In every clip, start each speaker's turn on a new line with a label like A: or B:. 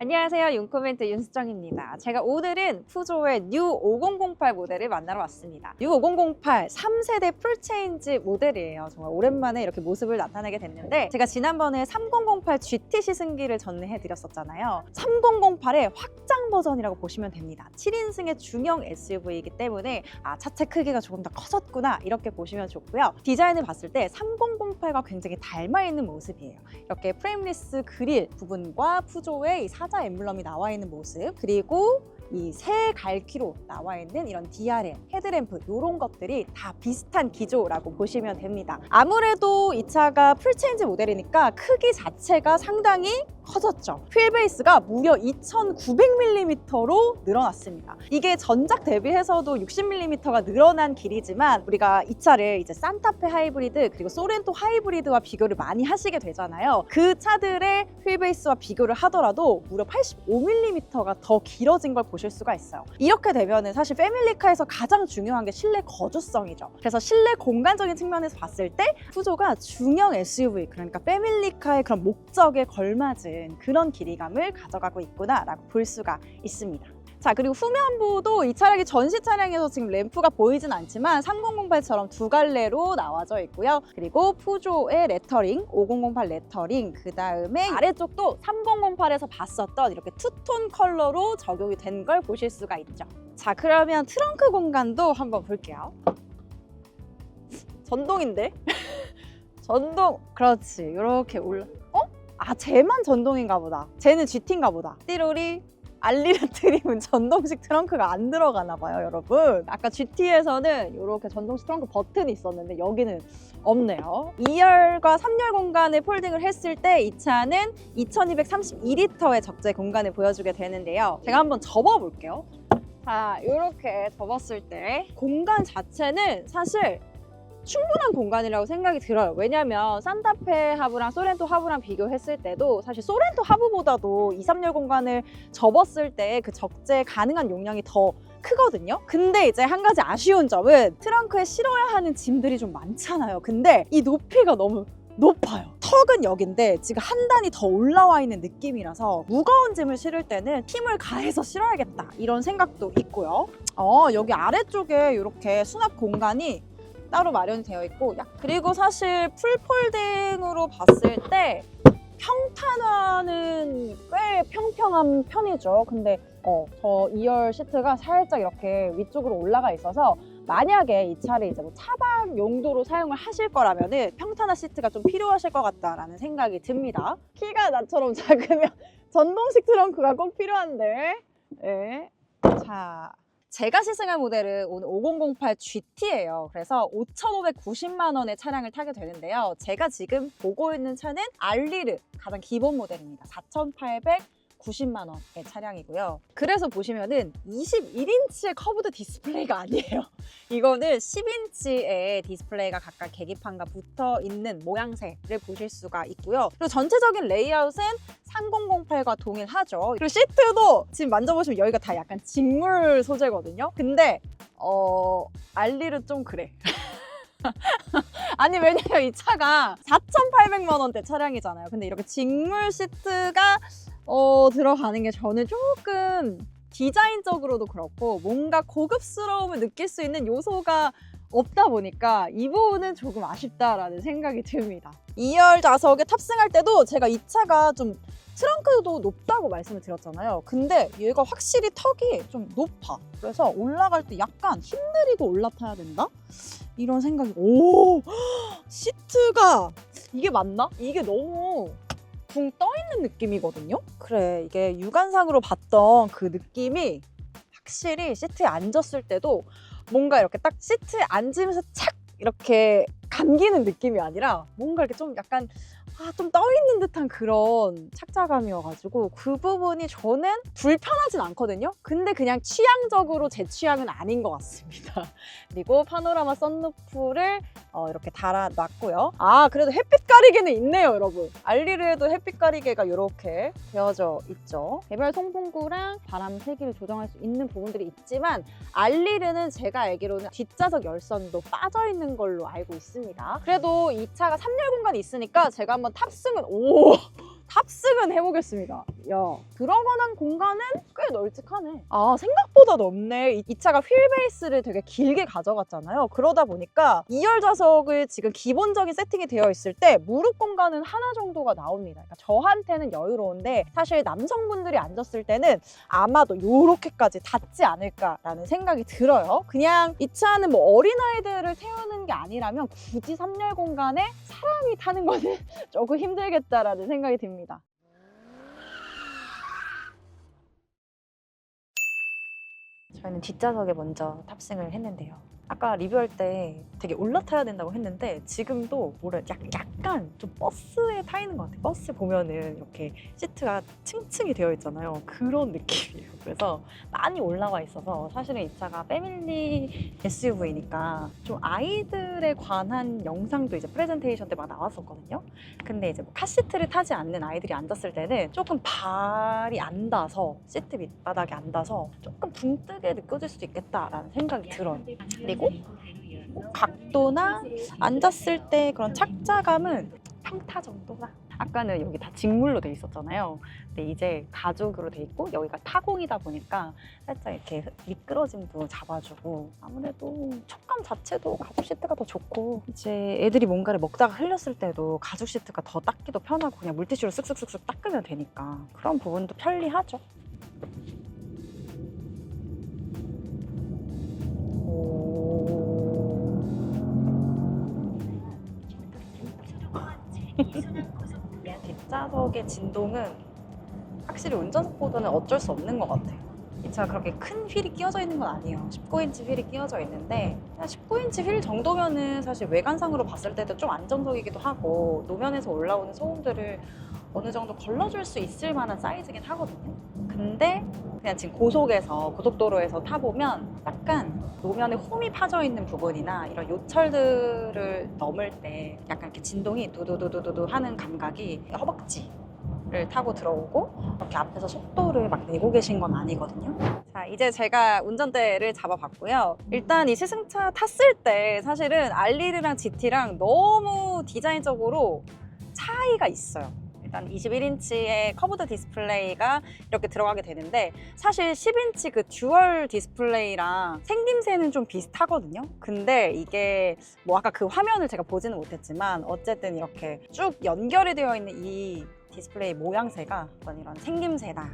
A: 안녕하세요. 윤코멘트 윤수정입니다. 제가 오늘은 푸조의 뉴 5008 모델을 만나러 왔습니다. 뉴 5008 3세대 풀체인지 모델이에요. 정말 오랜만에 이렇게 모습을 나타내게 됐는데 제가 지난번에 3008 GT 시승기를 전해드렸었잖아요. 3008의 확장 버전이라고 보시면 됩니다. 7인승의 중형 SUV이기 때문에 차체 크기가 조금 더 커졌구나 이렇게 보시면 좋고요. 디자인을 봤을 때 3008과 굉장히 닮아있는 모습이에요. 이렇게 프레임리스 그릴 부분과 푸조의 이 사자 엠블럼이 나와 있는 모습, 그리고 이 새 갈퀴로 나와 있는 이런 DRL, 헤드램프 이런 것들이 다 비슷한 기조라고 보시면 됩니다. 아무래도 이 차가 풀체인지 모델이니까 크기 자체가 상당히 커졌죠. 휠베이스가 무려 2900mm로 늘어났습니다. 이게 전작 대비해서도 60mm가 늘어난 길이지만 우리가 이 차를 이제 산타페 하이브리드 그리고 소렌토 하이브리드와 비교를 많이 하시게 되잖아요. 그 차들의 휠베이스와 비교를 하더라도 무려 85mm가 더 길어진 걸 보실 수가 있어요. 이렇게 되면은 사실 패밀리카에서 가장 중요한 게 실내 거주성이죠. 그래서 실내 공간적인 측면에서 봤을 때 푸조가 중형 SUV, 그러니까 패밀리카의 그런 목적에 걸맞은 그런 길이감을 가져가고 있구나라고 볼 수가 있습니다. 자, 그리고 후면부도 이 차량이 전시 차량에서 지금 램프가 보이진 않지만 3008처럼 두 갈래로 나와져 있고요. 그리고 푸조의 레터링, 5008 레터링, 그 다음에 아래쪽도 3008에서 봤었던 이렇게 투톤 컬러로 적용이 된 걸 보실 수가 있죠. 자, 그러면 트렁크 공간도 한번 볼게요. 전동인데? 전동, 그렇지. 이렇게 올라. 쟤만 전동인가 보다. 쟤는 GT인가 보다. 띠로리 알리르 트림은 전동식 트렁크가 안 들어가나 봐요, 여러분. 아까 GT에서는 이렇게 전동식 트렁크 버튼이 있었는데 여기는 없네요. 2열과 3열 공간을 폴딩을 했을 때 이 차는 2232리터의 적재 공간을 보여주게 되는데요. 제가 한번 접어볼게요. 자, 이렇게 접었을 때 공간 자체는 사실 충분한 공간이라고 생각이 들어요. 왜냐면 산타페 하부랑 소렌토 하부랑 비교했을 때도 사실 소렌토 하부보다도 2, 3열 공간을 접었을 때 그 적재 가능한 용량이 더 크거든요. 근데 이제 한 가지 아쉬운 점은 트렁크에 실어야 하는 짐들이 좀 많잖아요. 근데 이 높이가 너무 높아요. 턱은 여긴데 지금 한 단이 더 올라와 있는 느낌이라서 무거운 짐을 실을 때는 힘을 가해서 실어야겠다 이런 생각도 있고요. 여기 아래쪽에 이렇게 수납 공간이 따로 마련이 되어 있고, 그리고 사실 풀폴딩으로 봤을 때 평탄화는 꽤 평평한 편이죠. 근데 저 2열 시트가 살짝 이렇게 위쪽으로 올라가 있어서 만약에 이 차를 이제 뭐 차박 용도로 사용을 하실 거라면은 평탄화 시트가 좀 필요하실 것 같다라는 생각이 듭니다. 키가 나처럼 작으면 전동식 트렁크가 꼭 필요한데. 네. 자, 제가 시승한 모델은 오늘 5008 GT예요. 그래서 5,590만 원의 차량을 타게 되는데요. 제가 지금 보고 있는 차는 알리르 가장 기본 모델입니다. 4,890만 원의 차량이고요. 그래서 보시면은 21인치의 커브드 디스플레이가 아니에요. 이거는 10인치의 디스플레이가 각각 계기판과 붙어 있는 모양새를 보실 수가 있고요. 그리고 전체적인 레이아웃은 3008과 동일하죠. 그리고 시트도 지금 만져보시면 여기가 다 약간 직물 소재거든요. 근데 알리르 좀 그래. 아니, 왜냐면 이 차가 4,800만 원대 차량이잖아요. 근데 이렇게 직물 시트가 들어가는 게 저는 조금 디자인적으로도 그렇고 뭔가 고급스러움을 느낄 수 있는 요소가 없다 보니까 이 부분은 조금 아쉽다라는 생각이 듭니다. 2열 좌석에 탑승할 때도 제가 이 차가 좀 트렁크도 높다고 말씀을 드렸잖아요. 근데 얘가 확실히 턱이 좀 높아. 그래서 올라갈 때 약간 힘들이고 올라타야 된다? 이런 생각이. 시트가 이게 맞나? 이게 너무 붕 떠 있는 느낌이거든요. 그래, 이게 육안상으로 봤던 그 느낌이 확실히 시트에 앉았을 때도 뭔가 이렇게 딱 시트에 앉으면서 착 이렇게 감기는 느낌이 아니라 뭔가 이렇게 좀 약간 좀 떠있는 듯한 그런 착자감이어가지고 그 부분이 저는 불편하진 않거든요. 근데 그냥 취향적으로 제 취향은 아닌 것 같습니다. 그리고 파노라마 썬루프를 이렇게 달아놨고요. 그래도 햇빛 가리개는 있네요, 여러분. 알리르에도 햇빛 가리개가 이렇게 되어져 있죠. 개별 통풍구랑 바람 세기를 조정할 수 있는 부분들이 있지만 알리르는 제가 알기로는 뒷좌석 열선도 빠져있는 걸로 알고 있습니다. 그래도 이 차가 3열 공간이 있으니까 제가 한번 탑승은 탑승은 해보겠습니다. 야, 들어가는 공간은 꽤 널찍하네. 아, 생각보다 넓네. 이 차가 휠베이스를 되게 길게 가져갔잖아요. 그러다 보니까 2열 좌석을 지금 기본적인 세팅이 되어 있을 때 무릎 공간은 하나 정도가 나옵니다. 그러니까 저한테는 여유로운데 사실 남성분들이 앉았을 때는 아마도 이렇게까지 닿지 않을까라는 생각이 들어요. 그냥 이 차는 뭐 어린아이들을 태우는 게 아니라면 굳이 3열 공간에 사람이 타는 거는 조금 힘들겠다라는 생각이 듭니다. 저희는 뒷좌석에 먼저 탑승을 했는데요. 아까 리뷰할 때 되게 올라타야 된다고 했는데 지금도 약간 좀 버스에 타 있는 것 같아요. 버스 보면은 이렇게 시트가 층층이 되어 있잖아요. 그런 느낌이에요. 그래서 많이 올라와 있어서 사실은 이 차가 패밀리 SUV니까 좀 아이들에 관한 영상도 이제 프레젠테이션 때 막 나왔었거든요. 근데 이제 뭐 카시트를 타지 않는 아이들이 앉았을 때는 조금 발이 안 닿아서 시트 밑바닥이 안 닿아서 조금 붕 뜨게 느껴질 수도 있겠다라는 생각이 들어요. 그리고 뭐 각도나 앉았을 때 그런 착자감은 평타 정도나. 아까는 여기 다 직물로 돼 있었잖아요. 근데 이제 가죽으로 돼 있고 여기가 타공이다 보니까 살짝 이렇게 미끄러짐도 잡아주고 아무래도 촉감 자체도 가죽 시트가 더 좋고 이제 애들이 뭔가를 먹다가 흘렸을 때도 가죽 시트가 더 닦기도 편하고 그냥 물티슈로 쓱쓱쓱쓱 닦으면 되니까 그런 부분도 편리하죠. 뒷좌석의 진동은 확실히 운전석보다는 어쩔 수 없는 것 같아요. 이 차가 그렇게 큰 휠이 끼워져 있는 건 아니에요. 19인치 휠이 끼워져 있는데 19인치 휠 정도면은 사실 외관상으로 봤을 때도 좀 안정적이기도 하고 노면에서 올라오는 소음들을 어느 정도 걸러줄 수 있을 만한 사이즈긴 하거든요. 근데 그냥 지금 고속도로에서 타보면 약간 노면에 홈이 파져 있는 부분이나 이런 요철들을 넘을 때 약간 이렇게 진동이 두두두두두 하는 감각이 허벅지를 타고 들어오고 이렇게 앞에서 속도를 막 내고 계신 건 아니거든요. 자, 이제 제가 운전대를 잡아봤고요. 일단 이 시승차 탔을 때 사실은 알리르랑 GT랑 너무 디자인적으로 차이가 있어요. 일단 21인치의 커브드 디스플레이가 이렇게 들어가게 되는데 사실 10인치 그 듀얼 디스플레이랑 생김새는 좀 비슷하거든요. 근데 이게 뭐 아까 그 화면을 제가 보지는 못했지만 어쨌든 이렇게 쭉 연결이 되어 있는 이 디스플레이 모양새가 어떤 이런 생김새나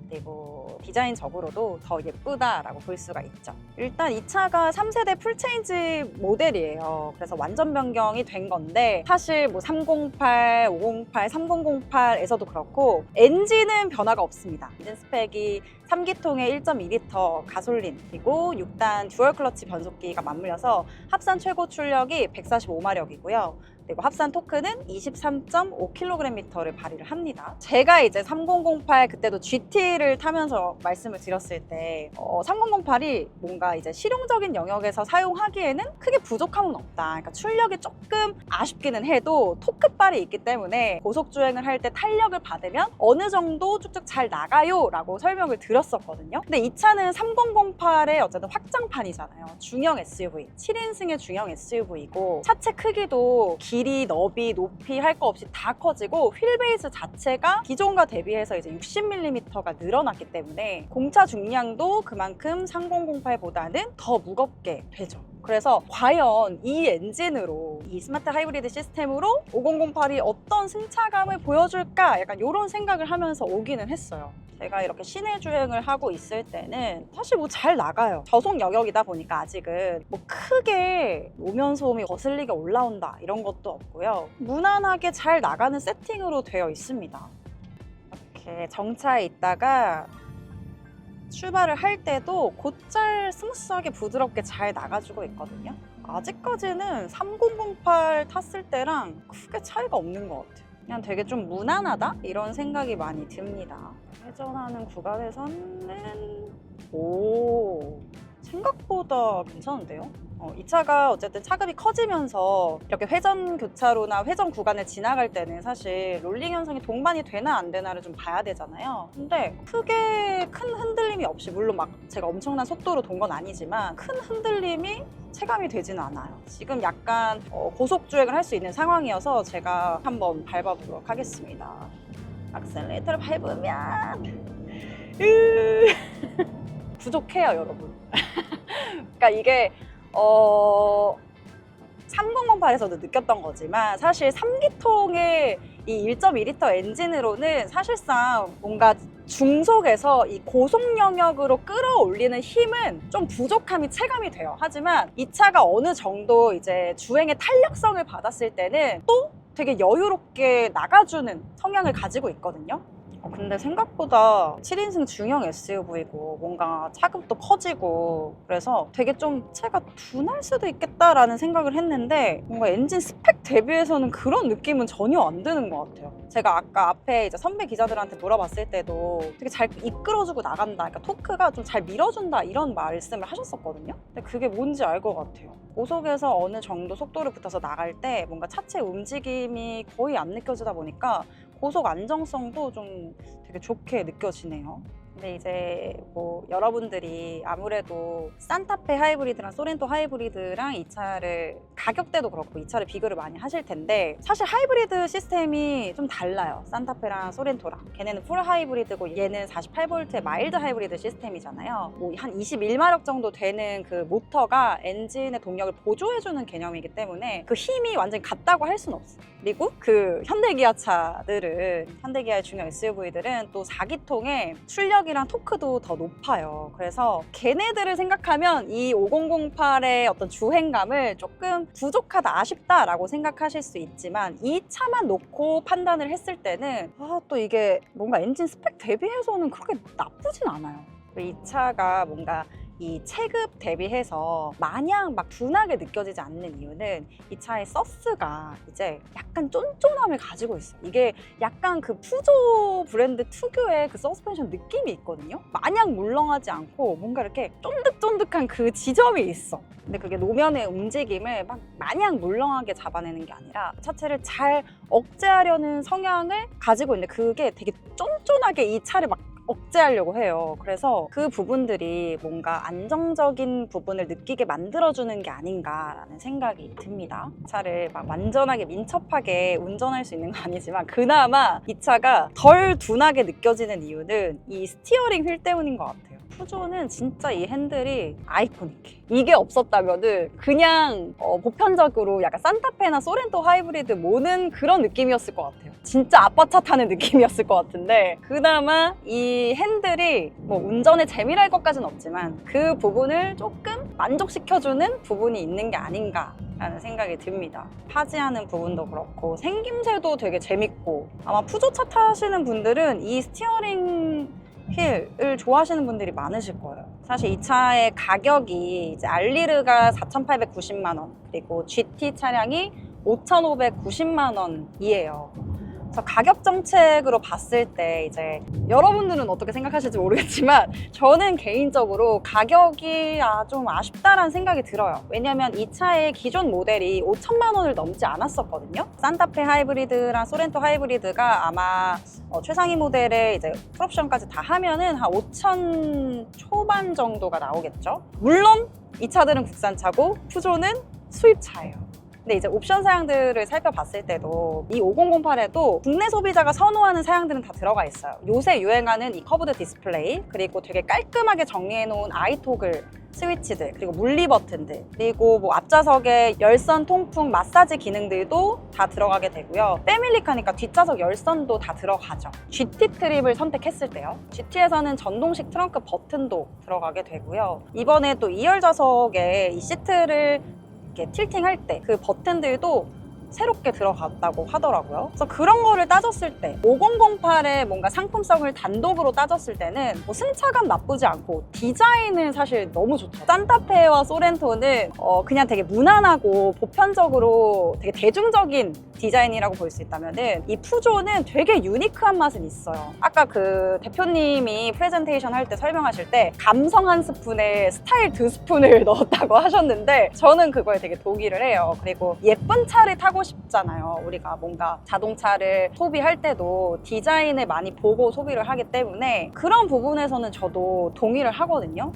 A: 그리고 디자인적으로도 더 예쁘다라고 볼 수가 있죠. 일단 이 차가 3세대 풀체인지 모델이에요. 그래서 완전 변경이 된 건데 사실 뭐 308, 508, 3008에서도 그렇고 엔진은 변화가 없습니다. 엔진 스펙이 3기통의 1.2L 가솔린 그리고 6단 듀얼 클러치 변속기가 맞물려서 합산 최고 출력이 145마력이고요. 그리고 합산 토크는 23.5kgm를 발휘를 합니다. 제가 이제 3008 그때도 GT를 타면서 말씀을 드렸을 때 3008이 뭔가 이제 실용적인 영역에서 사용하기에는 크게 부족함은 없다. 그러니까 출력이 조금 아쉽기는 해도 토크발이 있기 때문에 고속주행을 할 때 탄력을 받으면 어느 정도 쭉쭉 잘 나가요 라고 설명을 드렸었거든요. 근데 이 차는 3008의 어쨌든 확장판이잖아요. 중형 SUV, 7인승의 중형 SUV이고 차체 크기도 길이, 너비, 높이 할 거 없이 다 커지고 휠베이스 자체가 기존과 대비해서 이제 60mm가 늘어났기 때문에 공차 중량도 그만큼 3008보다는 더 무겁게 되죠. 그래서 과연 이 엔진으로 이 스마트 하이브리드 시스템으로 5008이 어떤 승차감을 보여줄까 약간 이런 생각을 하면서 오기는 했어요. 제가 이렇게 시내 주행을 하고 있을 때는 사실 뭐 잘 나가요. 저속 영역이다 보니까 아직은 뭐 크게 노면 소음이 거슬리게 올라온다 이런 것도 없고요. 무난하게 잘 나가는 세팅으로 되어 있습니다. 이렇게 정차에 있다가 출발을 할 때도 곧잘 스무스하게 부드럽게 잘 나가주고 있거든요. 아직까지는 3008 탔을 때랑 크게 차이가 없는 것 같아요. 그냥 되게 좀 무난하다? 이런 생각이 많이 듭니다. 회전하는 구간에서는 생각보다 괜찮은데요? 이 차가 어쨌든 차급이 커지면서 이렇게 회전 교차로나 회전 구간을 지나갈 때는 사실 롤링 현상이 동반이 되나 안 되나를 좀 봐야 되잖아요. 근데 크게 큰 흔들림이 없이 물론 막 제가 엄청난 속도로 돈 건 아니지만 큰 흔들림이 체감이 되지는 않아요. 지금 약간 고속 주행을 할 수 있는 상황이어서 제가 한번 밟아보도록 하겠습니다. 악셀레이터를 밟으면 부족해요, 여러분. 그러니까 이게 3008에서도 느꼈던 거지만 사실 3기통의 이 1.2L 엔진으로는 사실상 뭔가 중속에서 이 고속 영역으로 끌어올리는 힘은 좀 부족함이 체감이 돼요. 하지만 이 차가 어느 정도 이제 주행의 탄력성을 받았을 때는 또 되게 여유롭게 나가주는 성향을 가지고 있거든요. 근데 생각보다 7인승 중형 SUV고 뭔가 차급도 커지고 그래서 되게 좀 차가 둔할 수도 있겠다라는 생각을 했는데 뭔가 엔진 스펙 대비해서는 그런 느낌은 전혀 안 드는 것 같아요. 제가 아까 앞에 이제 선배 기자들한테 물어봤을 때도 되게 잘 이끌어주고 나간다, 그러니까 토크가 좀 잘 밀어준다 이런 말씀을 하셨었거든요. 근데 그게 뭔지 알 것 같아요. 고속에서 어느 정도 속도를 붙여서 나갈 때 뭔가 차체 움직임이 거의 안 느껴지다 보니까 고속 안정성도 좀 되게 좋게 느껴지네요. 근데 이제 뭐 여러분들이 아무래도 산타페 하이브리드랑 소렌토 하이브리드랑 이 차를 가격대도 그렇고 이 차를 비교를 많이 하실 텐데 사실 하이브리드 시스템이 좀 달라요. 산타페랑 소렌토랑. 걔네는 풀 하이브리드고 얘는 48V의 마일드 하이브리드 시스템이잖아요. 뭐 한 21마력 정도 되는 그 모터가 엔진의 동력을 보조해주는 개념이기 때문에 그 힘이 완전히 같다고 할 수는 없어요. 그리고 그 현대기아 차들은, 현대기아의 중형 SUV들은 또 4기통의 출력이랑 토크도 더 높아요. 그래서 걔네들을 생각하면 이 5008의 어떤 주행감을 조금 부족하다, 아쉽다라고 생각하실 수 있지만 이 차만 놓고 판단을 했을 때는 또 이게 뭔가 엔진 스펙 대비해서는 그렇게 나쁘진 않아요. 이 차가 뭔가 이 체급 대비해서 마냥 막 둔하게 느껴지지 않는 이유는 이 차의 서스가 이제 약간 쫀쫀함을 가지고 있어요. 이게 약간 그 푸조 브랜드 특유의 그 서스펜션 느낌이 있거든요. 마냥 물렁하지 않고 뭔가 이렇게 쫀득쫀득한 그 지점이 있어. 근데 그게 노면의 움직임을 막 마냥 물렁하게 잡아내는 게 아니라 차체를 잘 억제하려는 성향을 가지고 있는데 그게 되게 쫀쫀하게 이 차를 막 억제하려고 해요. 그래서 그 부분들이 뭔가 안정적인 부분을 느끼게 만들어주는 게 아닌가라는 생각이 듭니다. 차를 막 완전하게 민첩하게 운전할 수 있는 건 아니지만 그나마 이 차가 덜 둔하게 느껴지는 이유는 이 스티어링 휠 때문인 것 같아요. 푸조는 진짜 이 핸들이 아이코닉해. 이게 없었다면은 그냥 보편적으로 약간 산타페나 소렌토 하이브리드 모는 그런 느낌이었을 것 같아요. 진짜 아빠 차 타는 느낌이었을 것 같은데 그나마 이 핸들이 뭐 운전의 재미랄 것까지는 없지만 그 부분을 조금 만족시켜주는 부분이 있는 게 아닌가라는 생각이 듭니다. 파지하는 부분도 그렇고 생김새도 되게 재밌고 아마 푸조차 타시는 분들은 이 스티어링 휠을 좋아하시는 분들이 많으실 거예요. 사실 이 차의 가격이 이제 알리르가 4,890만 원 그리고 GT 차량이 5,590만 원이에요. 그래서 가격 정책으로 봤을 때 이제 여러분들은 어떻게 생각하실지 모르겠지만 저는 개인적으로 가격이 좀 아쉽다라는 생각이 들어요. 왜냐면 이 차의 기존 모델이 5천만 원을 넘지 않았었거든요. 산타페 하이브리드랑 소렌토 하이브리드가 아마 최상위 모델의 이제 풀옵션까지 다 하면은 한 5천 초반 정도가 나오겠죠. 물론 이 차들은 국산차고 푸조는 수입차예요. 근데 이제 옵션 사양들을 살펴봤을 때도 이 5008에도 국내 소비자가 선호하는 사양들은 다 들어가 있어요. 요새 유행하는 이 커브드 디스플레이, 그리고 되게 깔끔하게 정리해놓은 아이토글 스위치들, 그리고 물리 버튼들, 그리고 뭐 앞좌석에 열선, 통풍, 마사지 기능들도 다 들어가게 되고요. 패밀리카니까 뒷좌석 열선도 다 들어가죠. GT 트립을 선택했을 때요. GT에서는 전동식 트렁크 버튼도 들어가게 되고요. 이번에 또 2열 좌석에 이 시트를 이렇게 틸팅할 때 그 버튼들도 새롭게 들어갔다고 하더라고요. 그래서 그런 거를 따졌을 때 5008의 뭔가 상품성을 단독으로 따졌을 때는 뭐 승차감 나쁘지 않고 디자인은 사실 너무 좋죠. 산타페와 소렌토는 그냥 되게 무난하고 보편적으로 되게 대중적인 디자인이라고 볼 수 있다면은 이 푸조는 되게 유니크한 맛은 있어요. 아까 그 대표님이 프레젠테이션 할 때 설명하실 때 감성 한 스푼에 스타일 두 스푼을 넣었다고 하셨는데 저는 그거에 되게 동의를 해요. 그리고 예쁜 차를 타고 싶잖아요. 우리가 뭔가 자동차를 소비할 때도 디자인을 많이 보고 소비를 하기 때문에 그런 부분에서는 저도 동의를 하거든요.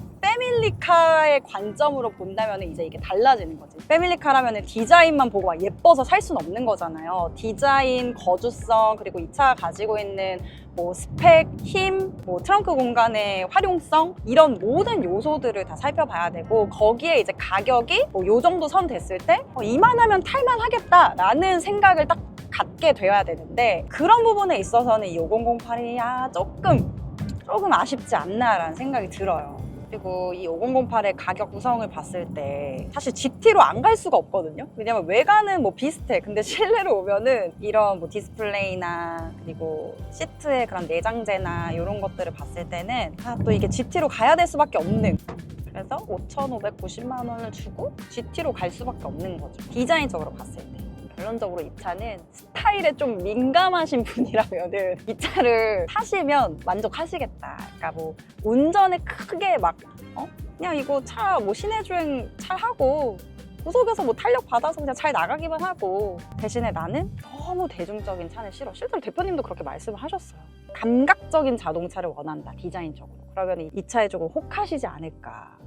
B: 패밀리카의 관점으로 본다면 이제 이게 달라지는 거지. 패밀리카라면 디자인만 보고 막 예뻐서 살 수는 없는 거잖아요. 디자인, 거주성, 그리고 이 차가 가지고 있는 뭐 스펙, 힘, 뭐 트렁크 공간의 활용성 이런 모든 요소들을 다 살펴봐야 되고 거기에 이제 가격이 뭐 요 정도 선 됐을 때 이만하면 탈만하겠다라는 생각을 딱 갖게 되어야 되는데 그런 부분에 있어서는 이 5008이 조금 아쉽지 않나라는 생각이 들어요. 그리고 이 5008의 가격 구성을 봤을 때 사실 GT로 안 갈 수가 없거든요. 왜냐면 외관은 뭐 비슷해. 근데 실내로 오면은 이런 뭐 디스플레이나 그리고 시트의 그런 내장재나 이런 것들을 봤을 때는 또 이게 GT로 가야 될 수밖에 없는, 그래서 5,590만 원을 주고 GT로 갈 수밖에 없는 거죠. 디자인적으로 봤을 때. 결론적으로 이 차는 스타일에 좀 민감하신 분이라면은 이 차를 타시면 만족하시겠다. 그러니까 뭐 운전에 크게 막 그냥 이거 차 뭐 시내 주행 잘 하고 구석에서 뭐 탄력 받아서 그냥 잘 나가기만 하고, 대신에 나는 너무 대중적인 차는 싫어. 실제로 대표님도 그렇게 말씀을 하셨어요. 감각적인 자동차를 원한다, 디자인적으로. 그러면 이 차에 조금 혹하시지 않을까.